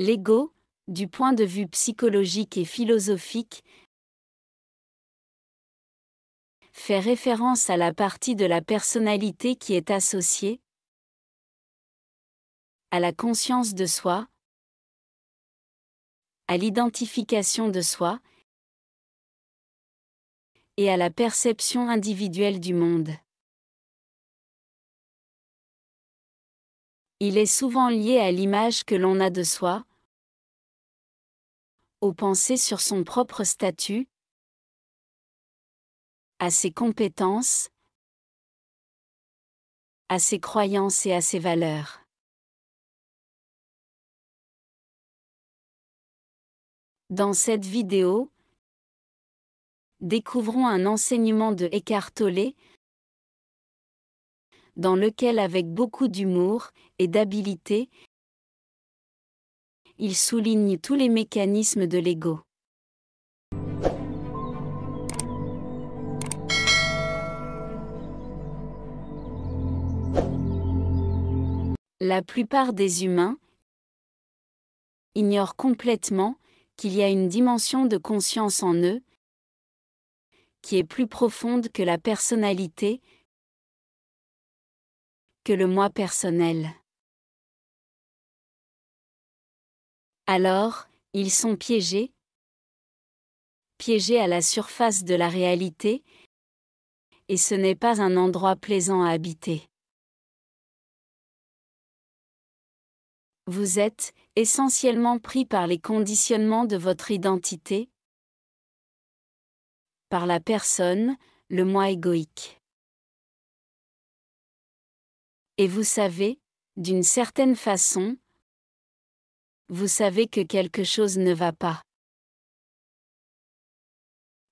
L'ego, du point de vue psychologique et philosophique, fait référence à la partie de la personnalité qui est associée à la conscience de soi, à l'identification de soi et à la perception individuelle du monde. Il est souvent lié à l'image que l'on a de soi, aux pensées sur son propre statut, à ses compétences, à ses croyances et à ses valeurs. Dans cette vidéo, découvrons un enseignement de Eckhart Tolle, dans lequel, avec beaucoup d'humour et d'habileté, il souligne tous les mécanismes de l'ego. La plupart des humains ignorent complètement qu'il y a une dimension de conscience en eux qui est plus profonde que la personnalité, que le moi personnel. Alors, ils sont piégés à la surface de la réalité, et ce n'est pas un endroit plaisant à habiter. Vous êtes essentiellement pris par les conditionnements de votre identité, par la personne, le moi égoïque. Et vous savez, d'une certaine façon, vous savez que quelque chose ne va pas.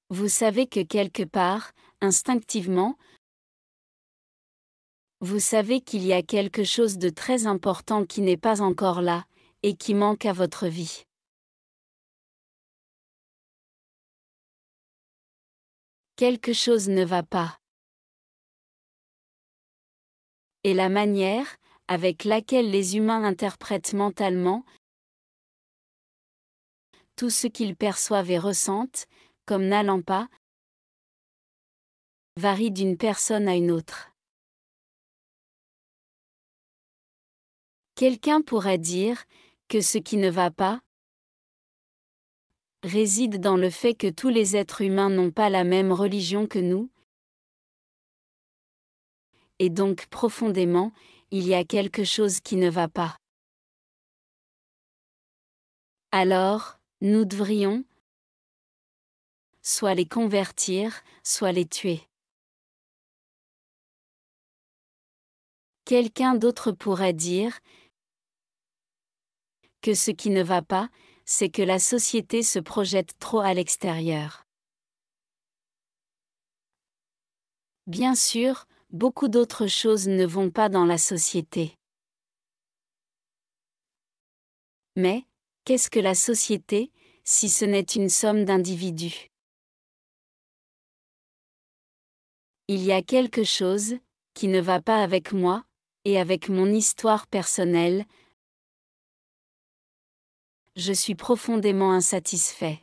Vous savez que quelque part, instinctivement, vous savez qu'il y a quelque chose de très important qui n'est pas encore là, et qui manque à votre vie. Quelque chose ne va pas. Et la manière, avec laquelle les humains interprètent mentalement tout ce qu'ils perçoivent et ressentent, comme n'allant pas, varie d'une personne à une autre. Quelqu'un pourrait dire que ce qui ne va pas réside dans le fait que tous les êtres humains n'ont pas la même religion que nous, et donc profondément, il y a quelque chose qui ne va pas. Alors, nous devrions soit les convertir, soit les tuer. Quelqu'un d'autre pourrait dire que ce qui ne va pas, c'est que la société se projette trop à l'extérieur. Bien sûr, beaucoup d'autres choses ne vont pas dans la société. Mais, qu'est-ce que la société, si ce n'est une somme d'individus? Il y a quelque chose qui ne va pas avec moi, et avec mon histoire personnelle. Je suis profondément insatisfait.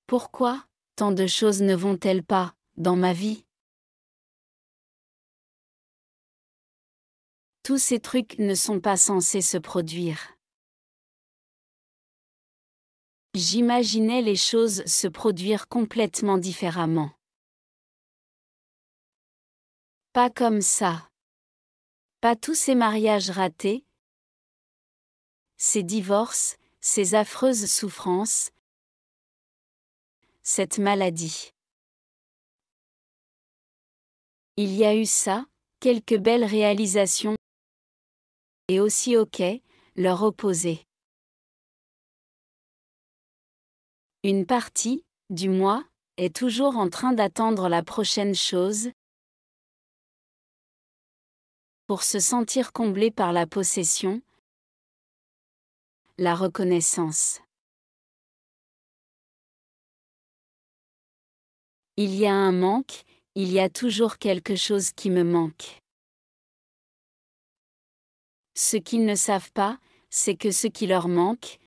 Pourquoi tant de choses ne vont-elles pas dans ma vie? Tous ces trucs ne sont pas censés se produire. J'imaginais les choses se produire complètement différemment. Pas comme ça. Pas tous ces mariages ratés, ces divorces, ces affreuses souffrances, cette maladie. Il y a eu ça, quelques belles réalisations, et aussi leur opposé. Une partie, du moi, est toujours en train d'attendre la prochaine chose, pour se sentir comblé par la possession, la reconnaissance. Il y a un manque, il y a toujours quelque chose qui me manque. Ce qu'ils ne savent pas, c'est que ce qui leur manque,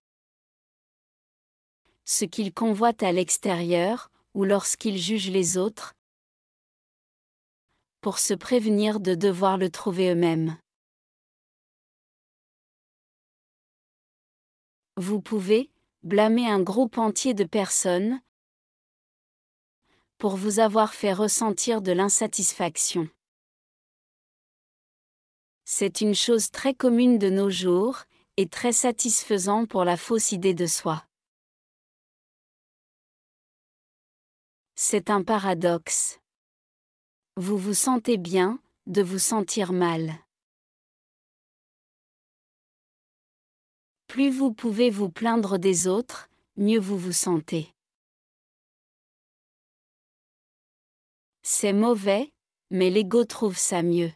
ce qu'ils convoitent à l'extérieur, ou lorsqu'ils jugent les autres, pour se prévenir de devoir le trouver eux-mêmes. Vous pouvez blâmer un groupe entier de personnes pour vous avoir fait ressentir de l'insatisfaction. C'est une chose très commune de nos jours, et très satisfaisant pour la fausse idée de soi. C'est un paradoxe. Vous vous sentez bien, de vous sentir mal. Plus vous pouvez vous plaindre des autres, mieux vous vous sentez. C'est mauvais, mais l'ego trouve ça mieux.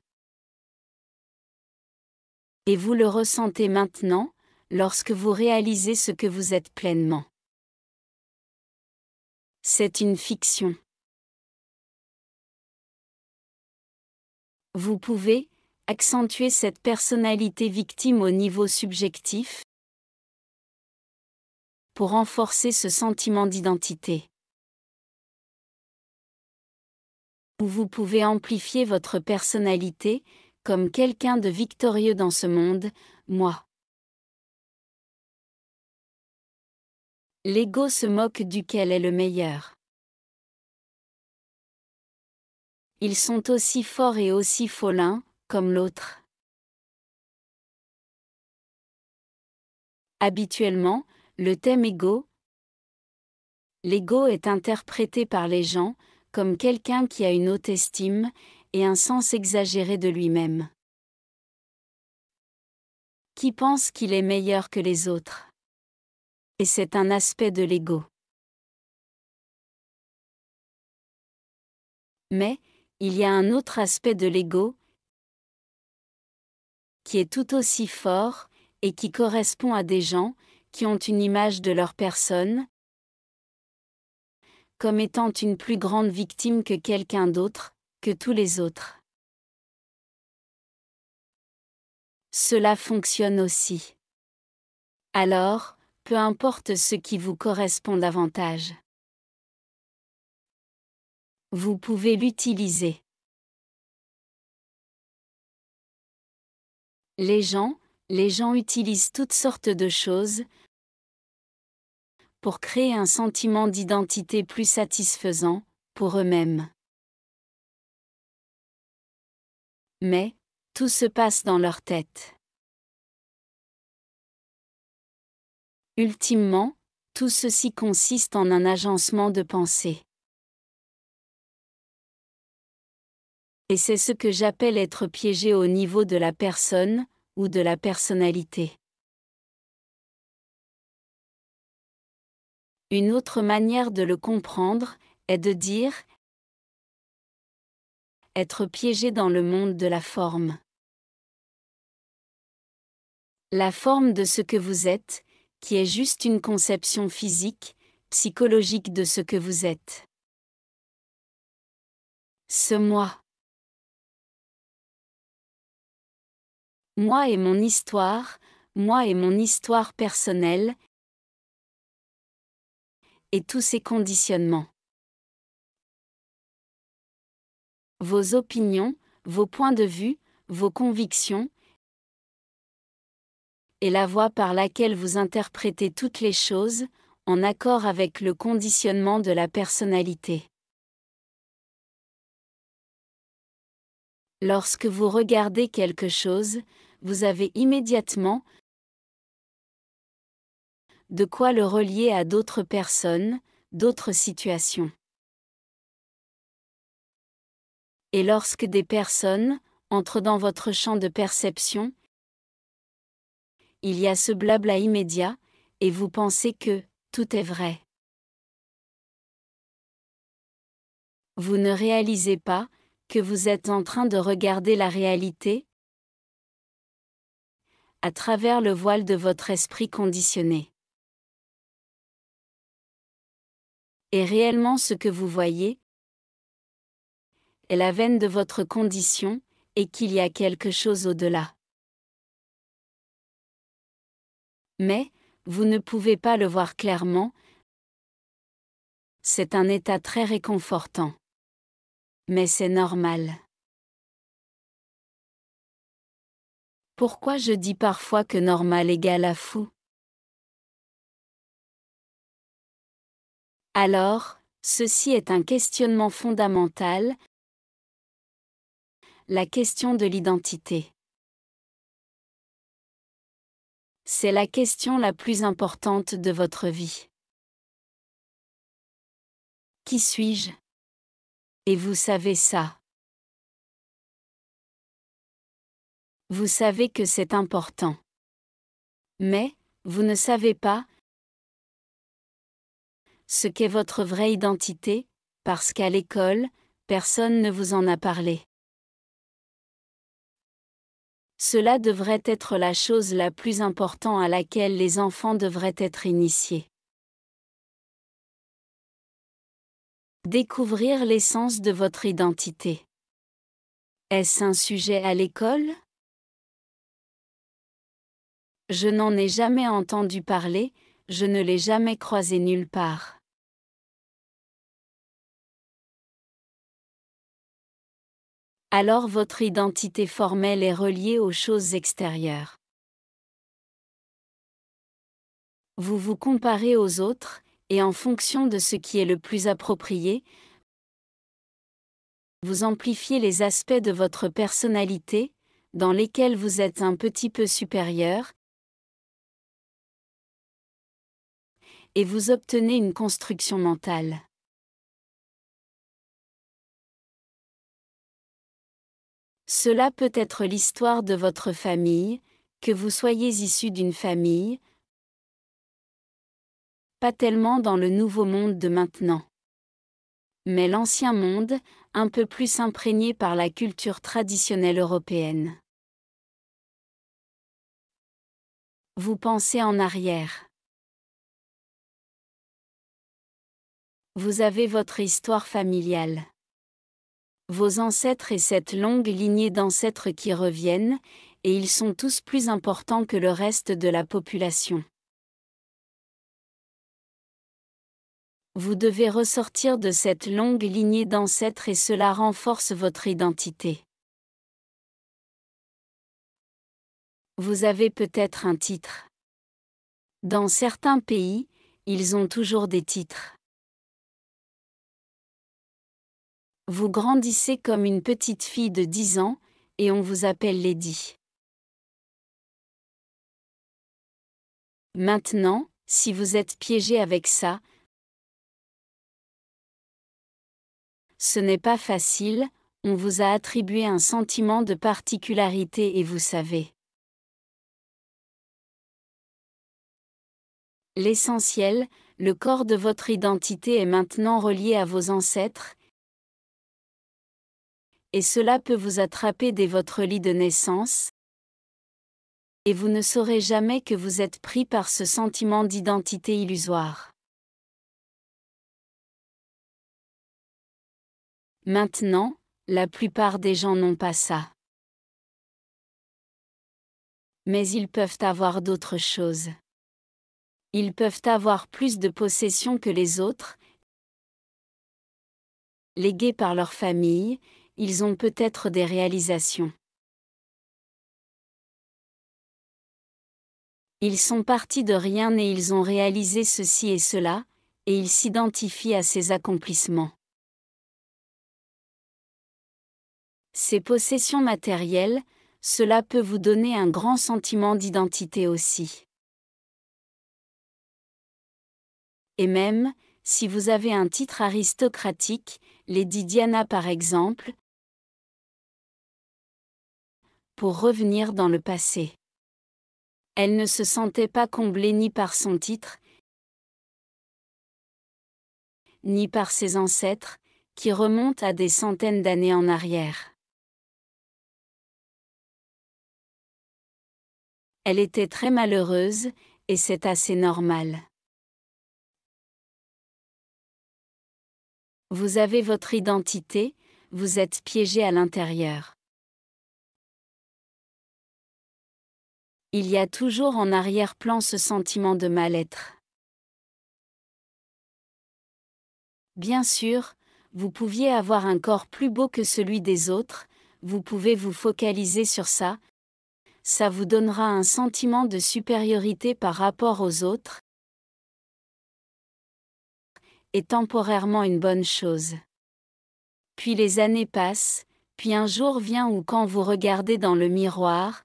Et vous le ressentez maintenant, lorsque vous réalisez ce que vous êtes pleinement. C'est une fiction. Vous pouvez accentuer cette personnalité victime au niveau subjectif pour renforcer ce sentiment d'identité. Ou vous pouvez amplifier votre personnalité comme quelqu'un de victorieux dans ce monde, moi. L'ego se moque duquel est le meilleur. Ils sont aussi forts et aussi faux l'un, comme l'autre. Habituellement, le thème ego. L'ego est interprété par les gens comme quelqu'un qui a une haute estime et un sens exagéré de lui-même. Qui pense qu'il est meilleur que les autres. Et c'est un aspect de l'ego. Mais, il y a un autre aspect de l'ego qui est tout aussi fort et qui correspond à des gens qui ont une image de leur personne comme étant une plus grande victime que quelqu'un d'autre, que tous les autres. Cela fonctionne aussi. Alors, peu importe ce qui vous correspond davantage. Vous pouvez l'utiliser. Les gens utilisent toutes sortes de choses pour créer un sentiment d'identité plus satisfaisant pour eux-mêmes. Mais, tout se passe dans leur tête. Ultimement, tout ceci consiste en un agencement de pensée. Et c'est ce que j'appelle être piégé au niveau de la personne, ou de la personnalité. Une autre manière de le comprendre est de dire être piégé dans le monde de la forme. La forme de ce que vous êtes, qui est juste une conception physique, psychologique de ce que vous êtes. Ce moi. Moi et mon histoire personnelle, et tous ces conditionnements. Vos opinions, vos points de vue, vos convictions, et la voie par laquelle vous interprétez toutes les choses, en accord avec le conditionnement de la personnalité. Lorsque vous regardez quelque chose, vous avez immédiatement de quoi le relier à d'autres personnes, d'autres situations. Et lorsque des personnes entrent dans votre champ de perception, il y a ce blabla immédiat, et vous pensez que tout est vrai. Vous ne réalisez pas que vous êtes en train de regarder la réalité à travers le voile de votre esprit conditionné. Et réellement ce que vous voyez est la veine de votre condition, et qu'il y a quelque chose au-delà. Mais, vous ne pouvez pas le voir clairement. C'est un état très réconfortant. Mais c'est normal. Pourquoi je dis parfois que normal égale à fou? Alors, ceci est un questionnement fondamental, la question de l'identité. C'est la question la plus importante de votre vie. Qui suis-je? Et vous savez ça. Vous savez que c'est important. Mais, vous ne savez pas ce qu'est votre vraie identité, parce qu'à l'école, personne ne vous en a parlé. Cela devrait être la chose la plus importante à laquelle les enfants devraient être initiés. Découvrir l'essence de votre identité. Est-ce un sujet à l'école? Je n'en ai jamais entendu parler, je ne l'ai jamais croisé nulle part. Alors votre identité formelle est reliée aux choses extérieures. Vous vous comparez aux autres, et en fonction de ce qui est le plus approprié, vous amplifiez les aspects de votre personnalité, dans lesquels vous êtes un petit peu supérieur, et vous obtenez une construction mentale. Cela peut être l'histoire de votre famille, que vous soyez issu d'une famille, pas tellement dans le nouveau monde de maintenant. Mais l'ancien monde, un peu plus imprégné par la culture traditionnelle européenne. Vous pensez en arrière. Vous avez votre histoire familiale. Vos ancêtres et cette longue lignée d'ancêtres qui reviennent, et ils sont tous plus importants que le reste de la population. Vous devez ressortir de cette longue lignée d'ancêtres et cela renforce votre identité. Vous avez peut-être un titre. Dans certains pays, ils ont toujours des titres. Vous grandissez comme une petite fille de 10 ans, et on vous appelle Lady. Maintenant, si vous êtes piégé avec ça, ce n'est pas facile, on vous a attribué un sentiment de particularité et vous savez. L'essentiel, le corps de votre identité est maintenant relié à vos ancêtres, et cela peut vous attraper dès votre lit de naissance, et vous ne saurez jamais que vous êtes pris par ce sentiment d'identité illusoire. Maintenant, la plupart des gens n'ont pas ça. Mais ils peuvent avoir d'autres choses. Ils peuvent avoir plus de possessions que les autres, légués par leur famille, ils ont peut-être des réalisations. Ils sont partis de rien et ils ont réalisé ceci et cela, et ils s'identifient à ces accomplissements. Ces possessions matérielles, cela peut vous donner un grand sentiment d'identité aussi. Et même, si vous avez un titre aristocratique, Lady Diana par exemple, pour revenir dans le passé. Elle ne se sentait pas comblée ni par son titre, ni par ses ancêtres, qui remontent à des centaines d'années en arrière. Elle était très malheureuse, et c'est assez normal. Vous avez votre identité, vous êtes piégé à l'intérieur. Il y a toujours en arrière-plan ce sentiment de mal-être. Bien sûr, vous pouviez avoir un corps plus beau que celui des autres, vous pouvez vous focaliser sur ça. Ça vous donnera un sentiment de supériorité par rapport aux autres, et temporairement une bonne chose. Puis les années passent, puis un jour vient où quand vous regardez dans le miroir,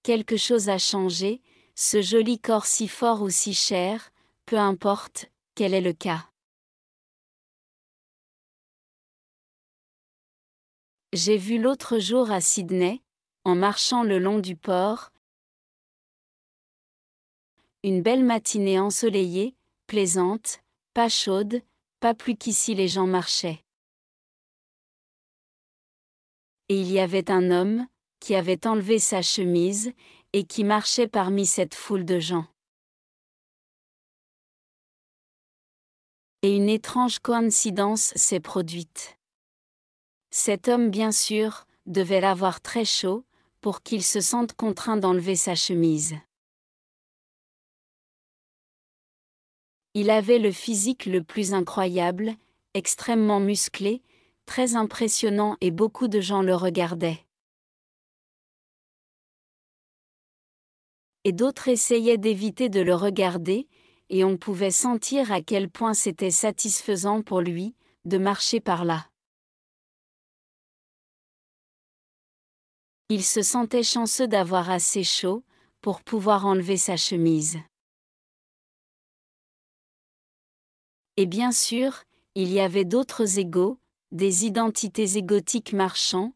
quelque chose a changé, ce joli corps si fort ou si cher, peu importe, quel est le cas. J'ai vu l'autre jour à Sydney, en marchant le long du port, une belle matinée ensoleillée, plaisante, pas chaude, pas plus qu'ici les gens marchaient. Et il y avait un homme, qui avait enlevé sa chemise, et qui marchait parmi cette foule de gens. Et une étrange coïncidence s'est produite. Cet homme, bien sûr, devait l'avoir très chaud, pour qu'il se sente contraint d'enlever sa chemise. Il avait le physique le plus incroyable, extrêmement musclé, très impressionnant et beaucoup de gens le regardaient. Et d'autres essayaient d'éviter de le regarder, et on pouvait sentir à quel point c'était satisfaisant pour lui, de marcher par là. Il se sentait chanceux d'avoir assez chaud, pour pouvoir enlever sa chemise. Et bien sûr, il y avait d'autres égos, des identités égotiques marchant,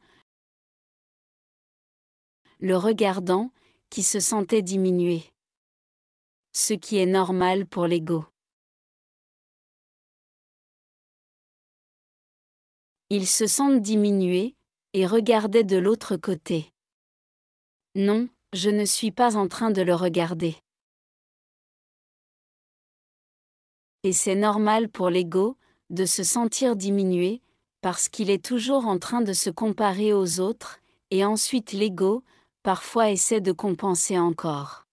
le regardant, qui se sentaient diminués. Ce qui est normal pour l'ego. Ils se sentent diminués, et regardaient de l'autre côté. Non, je ne suis pas en train de le regarder. Et c'est normal pour l'ego, de se sentir diminué, parce qu'il est toujours en train de se comparer aux autres, et ensuite l'ego, parfois essaie de compenser encore.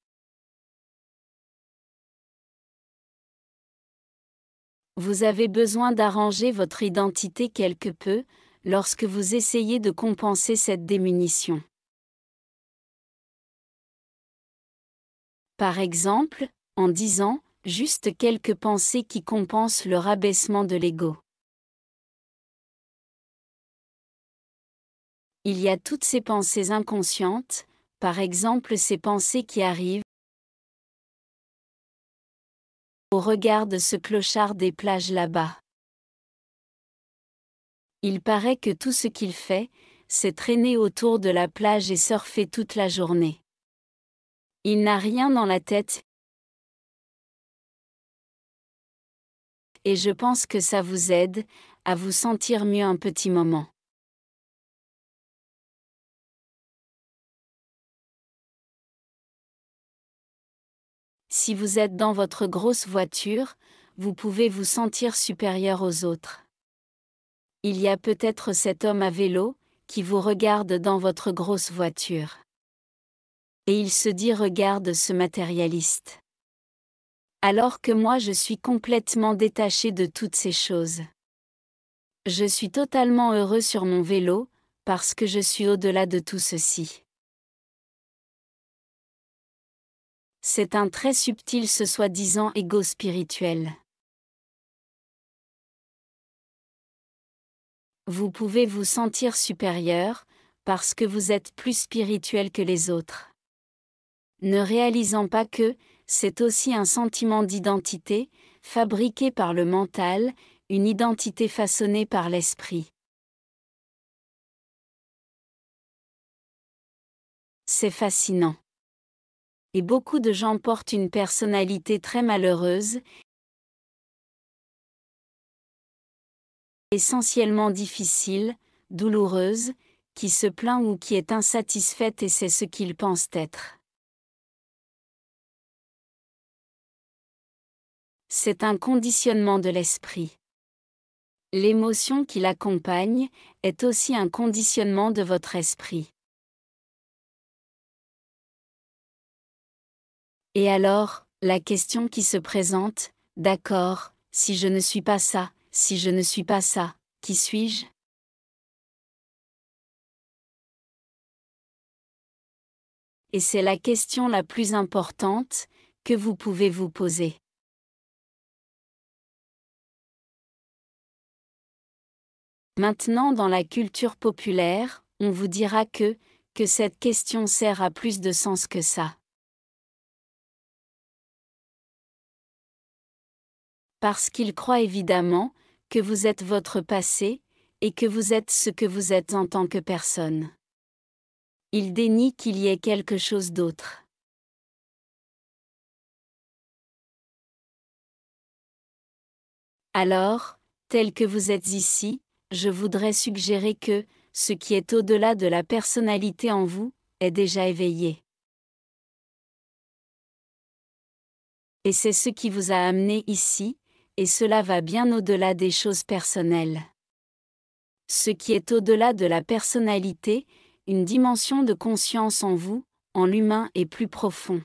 Vous avez besoin d'arranger votre identité quelque peu, lorsque vous essayez de compenser cette diminution. Par exemple, en disant, juste quelques pensées qui compensent le rabaissement de l'ego. Il y a toutes ces pensées inconscientes, par exemple ces pensées qui arrivent au regard de ce clochard des plages là-bas. Il paraît que tout ce qu'il fait, c'est traîner autour de la plage et surfer toute la journée. Il n'a rien dans la tête. Et je pense que ça vous aide, à vous sentir mieux un petit moment. Si vous êtes dans votre grosse voiture, vous pouvez vous sentir supérieur aux autres. Il y a peut-être cet homme à vélo, qui vous regarde dans votre grosse voiture. Et il se dit regarde ce matérialiste. Alors que moi je suis complètement détaché de toutes ces choses. Je suis totalement heureux sur mon vélo, parce que je suis au-delà de tout ceci. C'est un très subtil ce soi-disant ego spirituel. Vous pouvez vous sentir supérieur, parce que vous êtes plus spirituel que les autres. Ne réalisant pas que, c'est aussi un sentiment d'identité, fabriqué par le mental, une identité façonnée par l'esprit. C'est fascinant. Et beaucoup de gens portent une personnalité très malheureuse, essentiellement difficile, douloureuse, qui se plaint ou qui est insatisfaite et c'est ce qu'ils pensent être. C'est un conditionnement de l'esprit. L'émotion qui l'accompagne est aussi un conditionnement de votre esprit. Et alors, la question qui se présente, d'accord, si je ne suis pas ça, si je ne suis pas ça, qui suis-je? Et c'est la question la plus importante que vous pouvez vous poser. Maintenant, dans la culture populaire, on vous dira que cette question sert à plus de sens que ça. Parce qu'ils croient évidemment que vous êtes votre passé, et que vous êtes ce que vous êtes en tant que personne. Ils dénient qu'il y ait quelque chose d'autre. Alors, tel que vous êtes ici, je voudrais suggérer que ce qui est au-delà de la personnalité en vous est déjà éveillé. Et c'est ce qui vous a amené ici, et cela va bien au-delà des choses personnelles. Ce qui est au-delà de la personnalité, une dimension de conscience en vous, en l'humain est plus profond.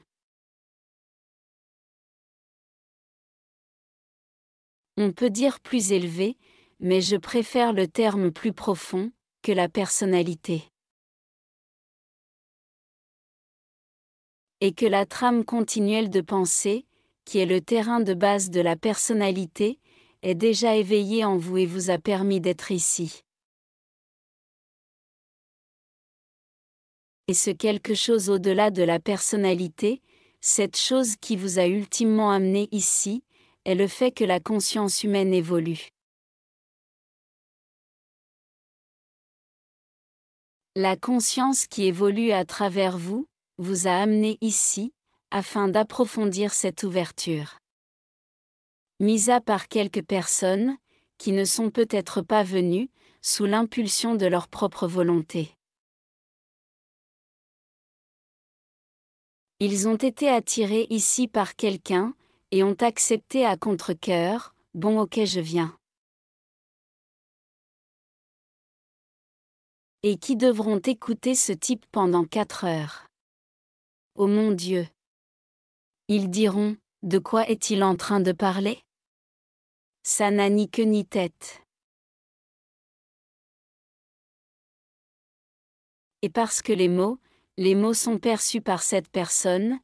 On peut dire plus élevé, mais je préfère le terme plus profond que la personnalité. Et que la trame continuelle de pensée, qui est le terrain de base de la personnalité, est déjà éveillée en vous et vous a permis d'être ici. Et ce quelque chose au-delà de la personnalité, cette chose qui vous a ultimement amené ici, est le fait que la conscience humaine évolue. La conscience qui évolue à travers vous, vous a amené ici, afin d'approfondir cette ouverture. Mis à part quelques personnes, qui ne sont peut-être pas venues, sous l'impulsion de leur propre volonté. Ils ont été attirés ici par quelqu'un, et ont accepté à contre-cœur, bon ok je viens. Et qui devront écouter ce type pendant 4 heures. Oh mon Dieu! Ils diront, de quoi est-il en train de parler? Ça n'a ni queue ni tête. Et parce que les mots sont perçus par cette personne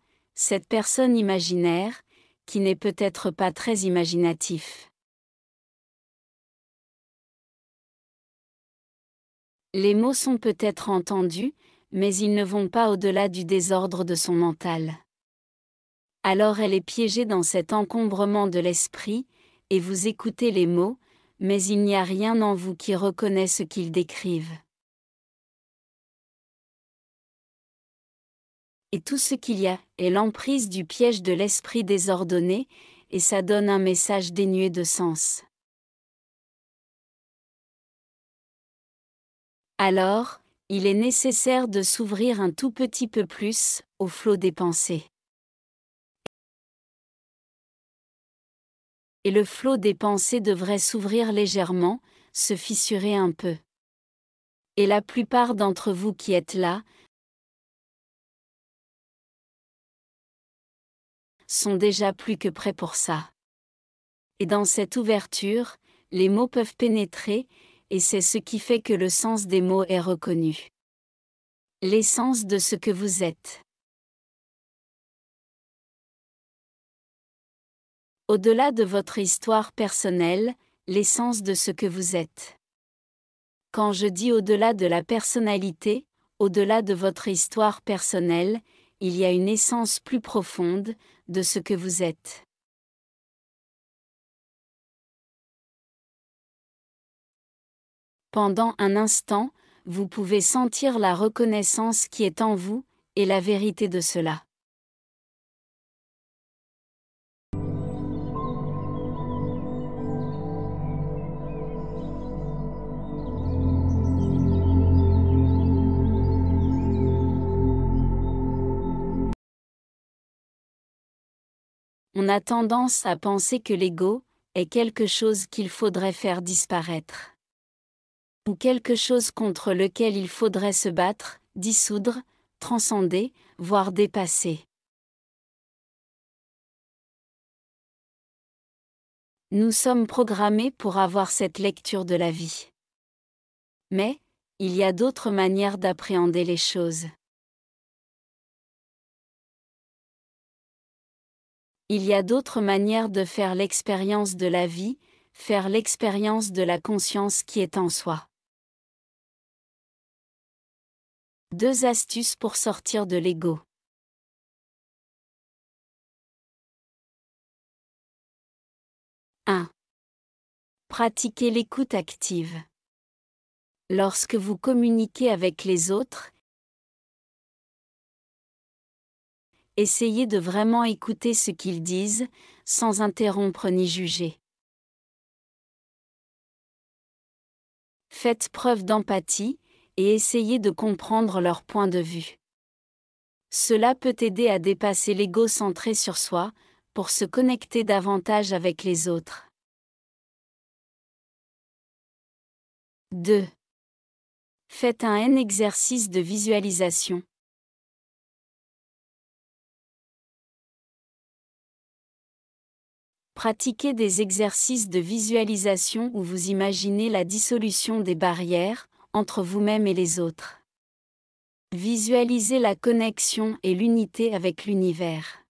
imaginaire, qui n'est peut-être pas très imaginatif. Les mots sont peut-être entendus, mais ils ne vont pas au-delà du désordre de son mental. Alors elle est piégée dans cet encombrement de l'esprit, et vous écoutez les mots, mais il n'y a rien en vous qui reconnaît ce qu'ils décrivent. Et tout ce qu'il y a est l'emprise du piège de l'esprit désordonné, et ça donne un message dénué de sens. Alors, il est nécessaire de s'ouvrir un tout petit peu plus au flot des pensées. Et le flot des pensées devrait s'ouvrir légèrement, se fissurer un peu. Et la plupart d'entre vous qui êtes là, sont déjà plus que prêts pour ça. Et dans cette ouverture, les mots peuvent pénétrer, et c'est ce qui fait que le sens des mots est reconnu. L'essence de ce que vous êtes. Au-delà de votre histoire personnelle, l'essence de ce que vous êtes. Quand je dis au-delà de la personnalité, au-delà de votre histoire personnelle, il y a une essence plus profonde de ce que vous êtes. Pendant un instant, vous pouvez sentir la reconnaissance qui est en vous, et la vérité de cela. On a tendance à penser que l'ego est quelque chose qu'il faudrait faire disparaître. Ou quelque chose contre lequel il faudrait se battre, dissoudre, transcender, voire dépasser. Nous sommes programmés pour avoir cette lecture de la vie. Mais, il y a d'autres manières d'appréhender les choses. Il y a d'autres manières de faire l'expérience de la vie, faire l'expérience de la conscience qui est en soi. 2 astuces pour sortir de l'ego. 1. Pratiquez l'écoute active. Lorsque vous communiquez avec les autres, essayez de vraiment écouter ce qu'ils disent, sans interrompre ni juger. Faites preuve d'empathie, et essayez de comprendre leur point de vue. Cela peut aider à dépasser l'ego centré sur soi, pour se connecter davantage avec les autres. 2. Faites un exercice de visualisation. Pratiquez des exercices de visualisation où vous imaginez la dissolution des barrières, entre vous-même et les autres. Visualisez la connexion et l'unité avec l'univers.